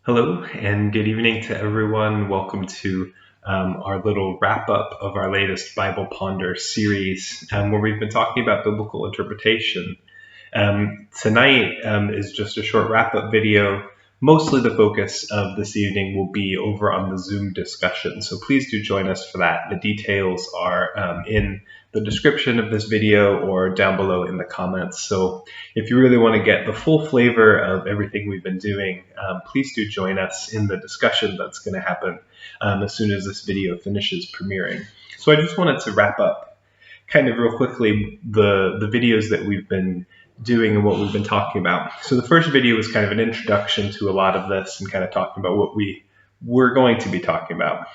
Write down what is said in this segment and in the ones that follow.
Hello and good evening to everyone. Welcome to our little wrap up of our latest Bible Ponder series, where we've been talking about biblical interpretation. Tonight is just a short wrap up video. Mostly the focus of this evening will be over on the Zoom discussion, so please do join us for that. The details are in the description of this video or down below in the comments. So if you really want to get the full flavor of everything we've been doing, please do join us in the discussion that's going to happen as soon as this video finishes premiering. So I just wanted to wrap up kind of real quickly the videos that we've been doing and what we've been talking about. So the first video was kind of an introduction to a lot of this and kind of talking about what we were going to be talking about.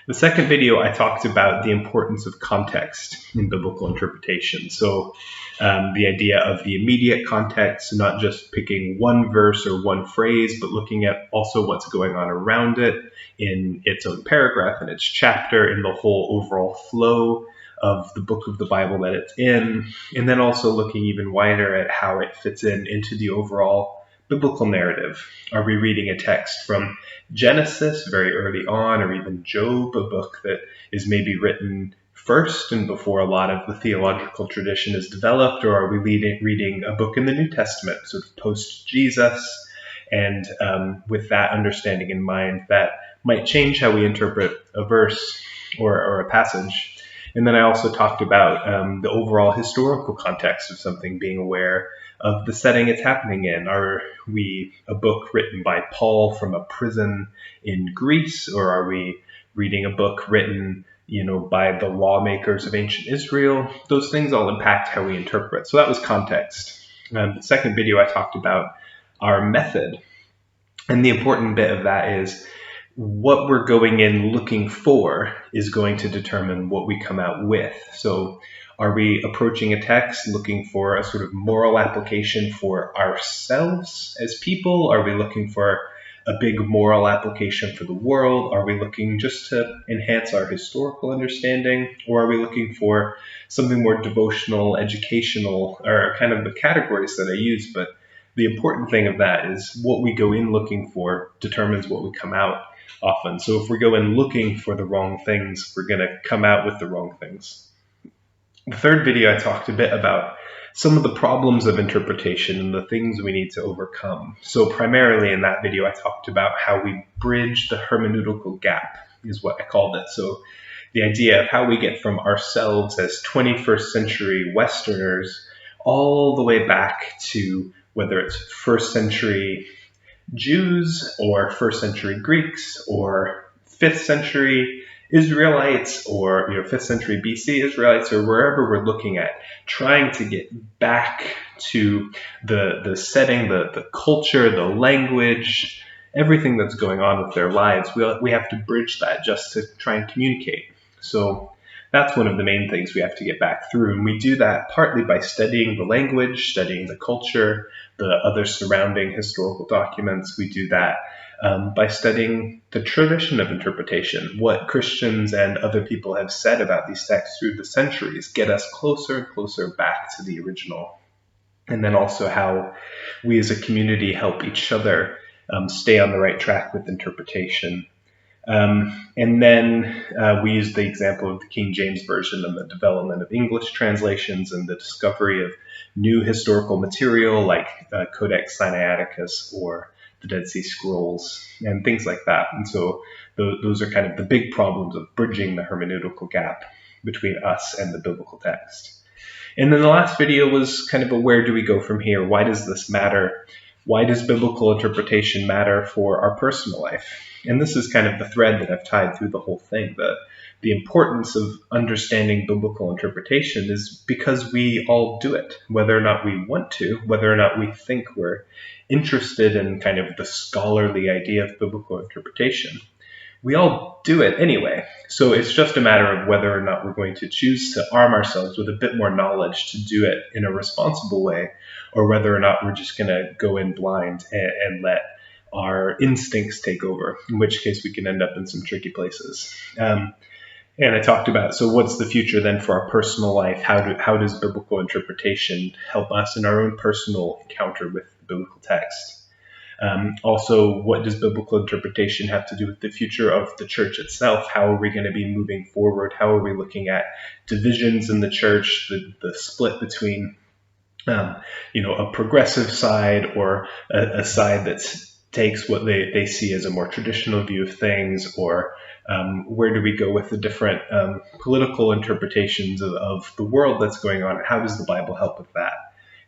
The second video, I talked about the importance of context in biblical interpretation. So the idea of the immediate context, not just picking one verse or one phrase, but looking at also what's going on around it in its own paragraph, in its chapter, in the whole overall flow of the book of the Bible that it's in, and then also looking even wider at how it fits into the overall biblical narrative. Are we reading a text from Genesis very early on, or even Job, a book that is maybe written first and before a lot of the theological tradition is developed, or are we reading a book in the New Testament, sort of post-Jesus, and with that understanding in mind, that might change how we interpret a verse or a passage. And then I also talked about the overall historical context of something, being aware of the setting it's happening in. Are we a book written by Paul from a prison in Greece, or are we reading a book written, by the lawmakers of ancient Israel? Those things all impact how we interpret. So that was context. The second video, I talked about our method. And the important bit of that is what we're going in looking for is going to determine what we come out with. So are we approaching a text looking for a sort of moral application for ourselves as people? Are we looking for a big moral application for the world? Are we looking just to enhance our historical understanding? Or are we looking for something more devotional, educational, or kind of the categories that I use? But the important thing of that is what we go in looking for determines what we come out often. So if we go in looking for the wrong things, we're going to come out with the wrong things. The third video, I talked a bit about some of the problems of interpretation and the things we need to overcome. So primarily in that video, I talked about how we bridge the hermeneutical gap, is what I called it. So the idea of how we get from ourselves as 21st century Westerners all the way back to whether it's first century Jews or first century Greeks or 5th century Israelites or 5th century BC Israelites, or wherever we're looking at, trying to get back to the setting, the culture, the language, everything that's going on with their lives. We have to bridge that just to try and communicate. So that's one of the main things we have to get back through. And we do that partly by studying the language, studying the culture, the other surrounding historical documents. We do that by studying the tradition of interpretation, what Christians and other people have said about these texts through the centuries, get us closer and closer back to the original. And then also how we as a community help each other stay on the right track with interpretation. And then we use the example of the King James Version and the development of English translations and the discovery of new historical material like Codex Sinaiticus or the Dead Sea Scrolls and things like that. And so those are kind of the big problems of bridging the hermeneutical gap between us and the biblical text. And then the last video was kind of a where do we go from here? Why does this matter? Why does biblical interpretation matter for our personal life? And this is kind of the thread that I've tied through the whole thing. The importance of understanding biblical interpretation is because we all do it, whether or not we want to, whether or not we think we're interested in kind of the scholarly idea of biblical interpretation. We all do it anyway. So it's just a matter of whether or not we're going to choose to arm ourselves with a bit more knowledge to do it in a responsible way, or whether or not we're just going to go in blind and let our instincts take over, in which case we can end up in some tricky places. And I talked about, so what's the future then for our personal life? How does biblical interpretation help us in our own personal encounter with the biblical text? Also, what does biblical interpretation have to do with the future of the church itself? How are we going to be moving forward? How are we looking at divisions in the church, the split between a progressive side or a side that takes what they see as a more traditional view of things, or where do we go with the different political interpretations of the world that's going on? How does the Bible help with that?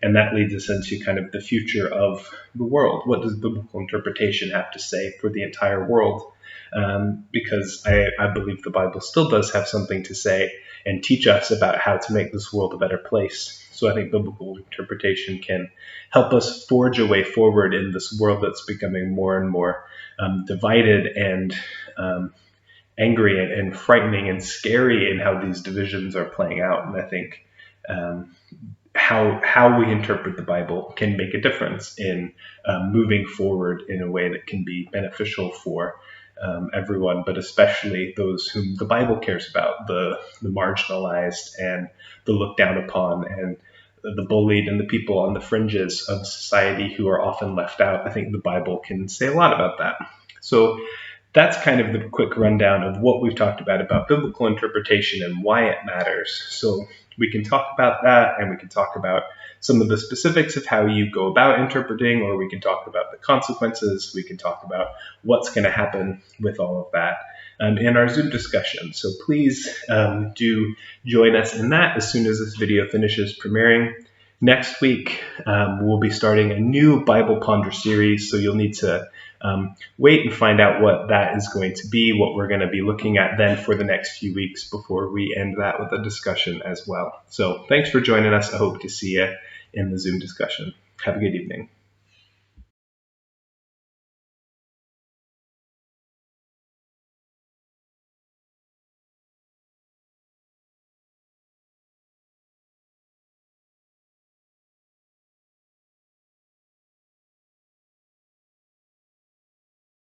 And that leads us into kind of the future of the world. What does biblical interpretation have to say for the entire world? Because I believe the Bible still does have something to say and teach us about how to make this world a better place. So I think biblical interpretation can help us forge a way forward in this world that's becoming more and more divided and angry and frightening and scary in how these divisions are playing out. And I think how we interpret the Bible can make a difference in moving forward in a way that can be beneficial for everyone, but especially those whom the Bible cares about, the marginalized and the looked down upon and the bullied and the people on the fringes of society who are often left out. I think the Bible can say a lot about that. So that's kind of the quick rundown of what we've talked about biblical interpretation and why it matters. So we can talk about that, and we can talk about some of the specifics of how you go about interpreting, or we can talk about the consequences. We can talk about what's going to happen with all of that in our Zoom discussion. So please do join us in that as soon as this video finishes premiering. Next week, we'll be starting a new Bible Ponder series, so you'll need to wait and find out what that is going to be, what we're going to be looking at then for the next few weeks before we end that with a discussion as well. So thanks for joining us. I hope to see you in the Zoom discussion. Have a good evening.